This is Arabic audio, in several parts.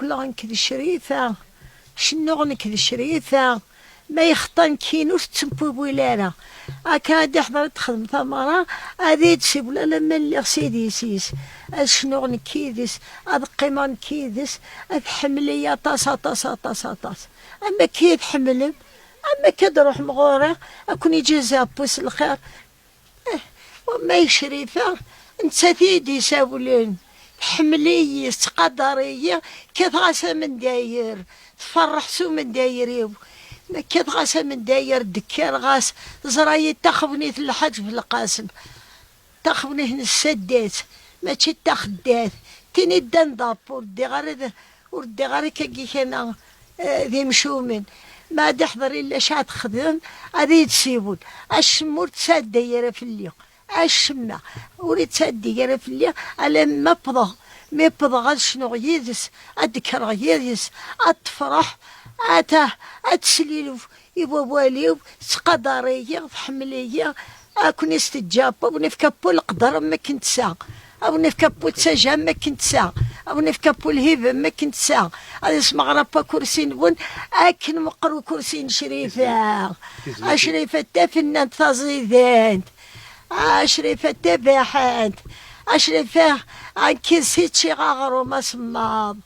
كل غنكذ شريفة شنو غنكذ شريفة ما يخطن كينوش تنبوبو لالا هاكا غادي حضر تخدم ثمرة هادي تسيب ولا لما اللي سيدي سيس شنو غنكيدس هاد قيمة نكيدس هاد حملية طاسة طاسة طاسة طاسة أما كي تحملم أما كدروح مغورة أكون يجيزها بوس الخير وما شريفة نتا تيدي ساولين حملية قدرية كتغاسا من داير تفرح سو من داير ما كتغاسا من داير دكار غاس زرايا تاخذني في الحج في القاسم تاخذني هنا السدات ماشي تاخدات تيني دان دابور وردي غير كي كان ذي مشومن ما عاد يحضر الا شحال تخدم غادي تسيبون الشمور تساد دايره في الليل الشمه وريت تساد دايره في الليل على ما بضا ما بضا غير شنو يدس الذكر يدس التفرح اتسليلو يبوا واليو قدريه حمليه اكون استجابه ونفكبو القدر ما كنت ساعه او نفكبو التسجع ما كنت ساعه او نفكبو الهبه ما كنت ساعه هذا اسمع ربا كرسي نبون اكن مقرو كرسي شريفه شريفه تا فنان تزيدانت شريفه تا باحات شريفه كيسيت شي غاغرو ما صمام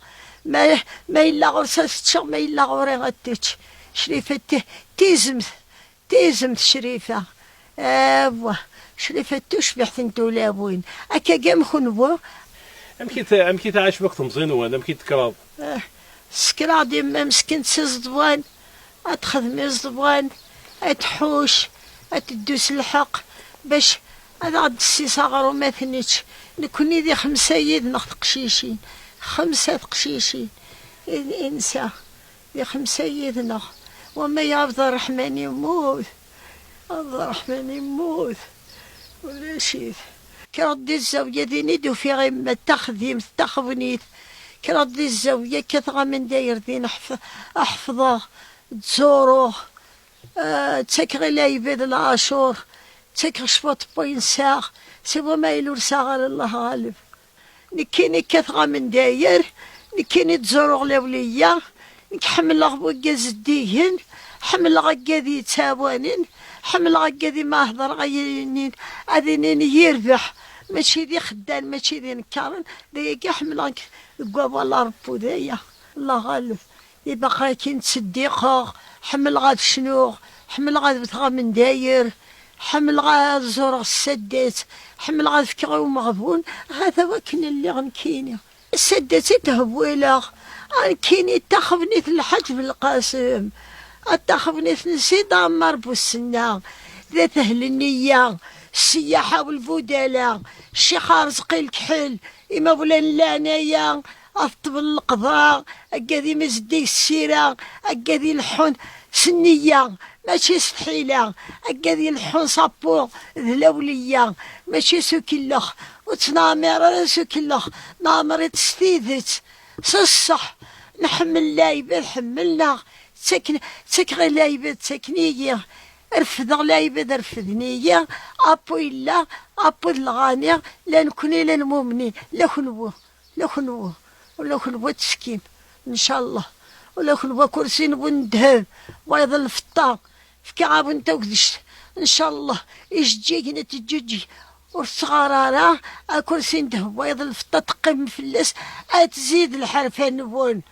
ما الا غرسه ما الا غوري غتش شريفه تيزمت شريفه ايوا شريفه تشبح انتو لابوين هكا كاع مخنبو امكي تعيش وقت مزيان وانا امكي تكراد سكرا ديما مسكين تزدوان اتخدمي زدوان اتحوش اتدوس الحق باش هذا غد السي صغر وما ثنيتش نكوني ذي 5 يد قشيشين 5 قشيشين انسى ذي 5 يد وما يعبد الرحمن يموت عبد الرحمن يموت ولا شيء كردي الزاوية دي ندو في غيمة تخديم تخبنيت كردي الزاوية كثغة من داير دين أحفظه تزوروه تسكري لايبيد العاشور تسكر شبط بوين ساغ سوا ما يلور ساغ الله غالب نكيني كثغة من داير نكيني تزوروه لولية نكحمل غبوكاز الديهن حمل غكاذي تاوانين حمل غكاذي ما هضر غينين اذنين يربح ماشي ذي خدان ماشي ذي نكارن ذي حمل غك قوا الله ربو ذايا الله غالب يبقى كي تصديقه حمل غاد شنو حمل غاد بتغا من داير حمل غاد زور السدات حمل غاد فكرة ومغبون هذا وكن اللي غنكيني السدات تهبويلا غنكيني تاخذني في الحج في القاسم اتخذني في نسيد عمر بوسنا ذات اهل النية السياحة والبدلاء الشيخ رزقي الكحل إما ولا اللعناية أطب القضاء أكادي مزدي السيرة أكادي الحون سنية ماشي سحيلة أكادي الحون صابو ذلولية ماشي سوكيلخ وتنامر سوكيلخ نامر تستيدت صح نحمل لايبة حملنا تسكغي لايبة تسكنية رفض لايبة رفضنية أبو إلا أبو الغانية لا نكوني لا المؤمنين لا خنوة لا خنوة ولا خنوة تسكين إن شاء الله ولا خنوة كرسي نبو ندهب ويظل فطار في كعاب انت وكدشت إن شاء الله إيش تجينا تجوجي والصغارة كرسي ندهب ويظل فطار تقيم في اللاس أتزيد الحرفة نبون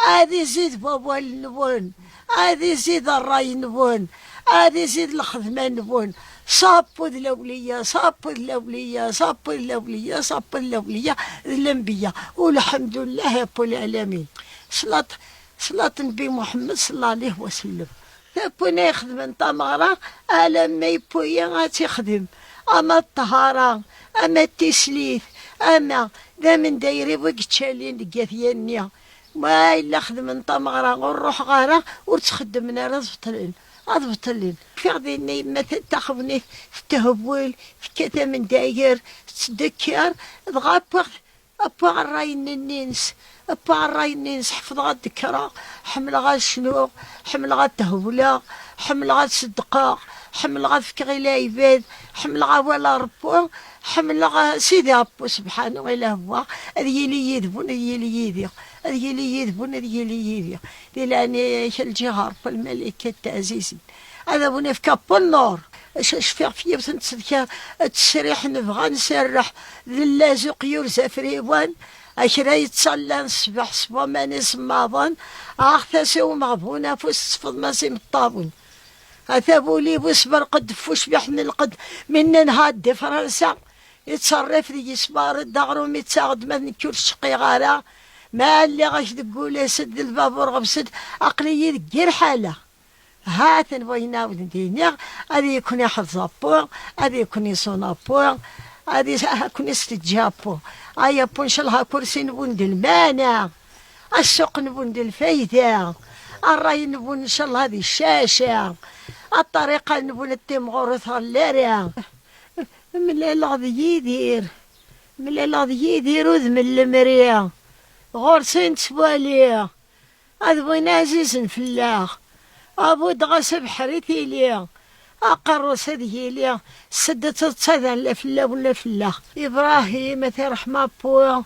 هذه زيد بابا النبون هذه زيد الراي نبون هذه زيد الخدمة نبون صابوا الأولية صابوا الأولية صابوا الأولية صابوا الأولية الأنبياء والحمد لله رب العالمين صلاة النبي محمد صلى الله عليه وسلم ثابونا يخدم انت مغرا ألا ما يبويا غاتيخدم أما الطهارة أما التسليث أما ذا من دايري وقتشالين قاثيانيا ما إلا خدم انت مغرا ونروح غارة وتخدمنا رزبطلين أضبطلين في غديني مثل تاخذني في التهويل في كذا من داير تذكر ضغابغ أبغى الراين النينس أبغى الراين النينس حفظ غا الذكرى حمل غا شنو حمل غا التهويلة حمل غا صدقاء، حمل غا فكر إلى عباد، حمل غا ولا ربو، حمل غا سيدي ربو سبحانه إلا هو هذي اللي يذبون هذي اللي يذيق، هذي اللي يذبون هذي اللي يذيق، لأن الجهار بالملائكة التعزيزين هذا بنا في كابو النور. شفيق فيا وتنتسدك تسريح نبغى نسرح للازق يرزى فريوان أشرا يتصلى نصبح صبا ما نسماضن أختسي ومغبونا فوس صفض ما سيم الطابون أثابولي وصبر قد فوش بحن القد من نهاد فرنسا يتصرف لي صبار الدغرو ميتساغد ما نكور شقي غارا ما اللي غاش تقول سد البابور غبسد أقلي يدقير حالة هاتن بغينا ودينيا هذه يكون يحفظ بو هذه يكون يصون بو هذه يكون يستجابو هيا بو ان شاء الله كرسي نبون المانع السوق نبون الفايدة الراي نبون ان شاء الله هذه الشاشة الطريقة نبون التمغورث اللارع من الغذي يدير من الغذي يدير وذم المريا غورسين تسوالي هذا بغينا عزيز في الله أبو دغس بحريتي ليا أقرص هذه ليا سدت تصدى لا فلا ولا فلا إبراهيم رحمة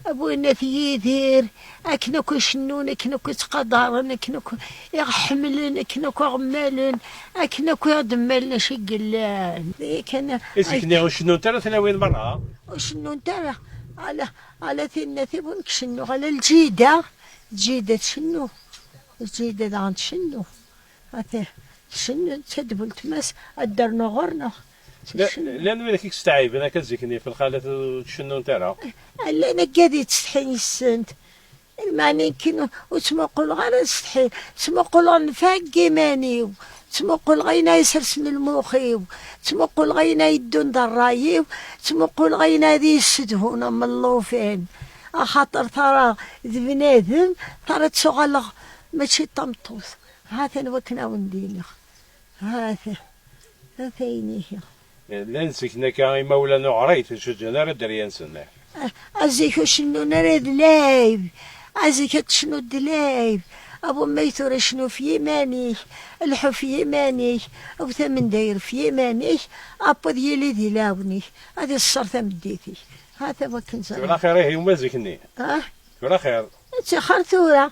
أبونا في يدير أكنكو شنون أكنكو تقدرن أكنكو يحملن أكنكو غمالن أكنكو يدملن شقلان كان إسكني وشنون ترى ثلاوين مرة وشنون ترى على ثنا ثبونك شنو على الجيدة جيدة شنو الجيدة عند شنو هذا شنو تدبل تماس الدرنا غرنا لأن وين كيك استعيب أنا كزكني في الخالة شنو ترى لا أنا قاعد تستحي السنت المعني كنو وتمقول غير استحي تمقول نفاقي ماني تمقول غينا يسرسن الموخي تمقول غينا يدون درايي تمقول غينا ذي السدهون من اللوفين خاطر ترى بنادم ترى تشغل ماشي طمطوس هذا وكنا وندينه هذا ثاني لنسك نكاي مولانا عريت شو جنار دريان سنة أزيك شنو نريد لايب أزيك شنو دلايب أبو ميتور شنو في يماني الحو في يماني أو ثمن داير في يماني أبو ديالي ديلاوني هذه الصرثة مديتي هذا وكن زمان ولا خير هي ومازكني ولا خير تخر ثورة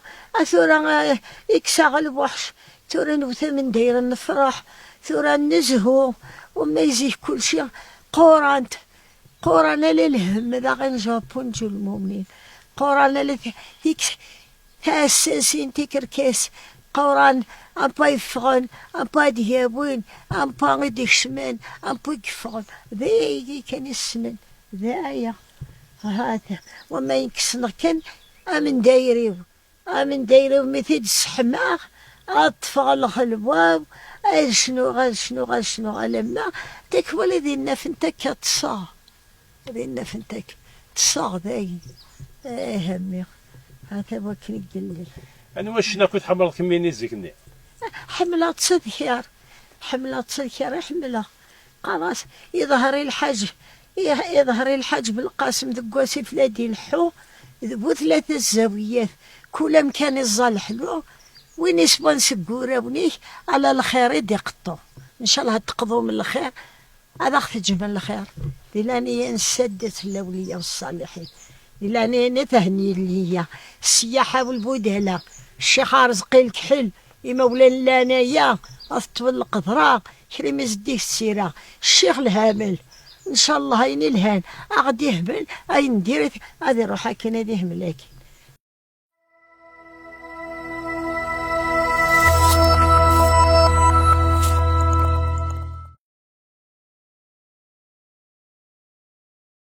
يكسغل بوحش ثورة نوثا من داير نفرح ثورة نزهو وما يزيه كل شيء قران للهم ذا غير جابون جو المؤمنين قران لذيك تأسسين تكركس قران أمبا يفغن أمبا ديابون أمبا غيديك شمان أمبا يكفغن ذي كان يسمن ذايا هذا وما ينكسنا كان أمن دايريو مثل السحماغ أطفال الخلبواب شنو لما تكوى ذي النفنتك تصاغ ذي النفنتك تصاغ ذي همي هذا وكن قلل أنا واش ناكل حمل كميني زكني حملات صديار حملة خلاص يظهر الحاج بالقاسم ذقواسي فلادي الحو ذبو 3 الزاويات كل مكان الظل حلو وين يسبون نسقورا ونيه على الخير يدقطو ان شاء الله تقضوا من الخير هذا اختجم من الخير لاني نسدت الاولياء والصالحين لاني نتهني ليا السياحه والبودله الشيخ رزقي الكحل يمولان لانايا اطول القطره شري مزديه السيره الشيخ الهامل ان شاء الله هيني الهان اغدي يهبل اي ندير هذه روحها كان هذه ملاكي